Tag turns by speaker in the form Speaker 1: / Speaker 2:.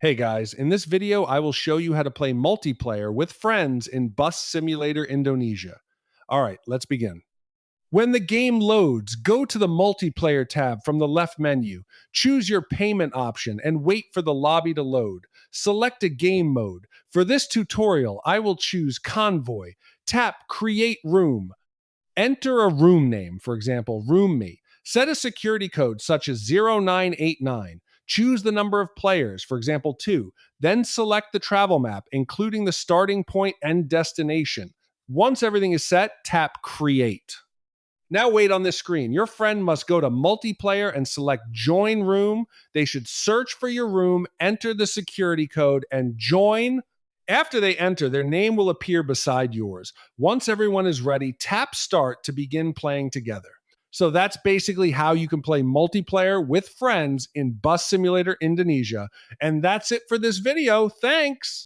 Speaker 1: Hey guys, in this video, I will show you how to play multiplayer with friends in Bus Simulator Indonesia. All right, let's begin. When the game loads, go to the multiplayer tab from the left menu. Choose your payment option and wait for the lobby to load. Select a game mode. For this tutorial, I will choose Convoy. Tap Create Room. Enter a room name, for example, Room Me. Set a security code such as 0989. Choose the number of players, for example, 2. Then select the travel map, including the starting point and destination. Once everything is set, tap Create. Now wait on this screen. Your friend must go to multiplayer and select join room. They should search for your room, enter the security code, and join. After they enter, their name will appear beside yours. Once everyone is ready, tap start to begin playing together. So that's basically how you can play multiplayer with friends in Bus Simulator Indonesia. And that's it for this video. Thanks.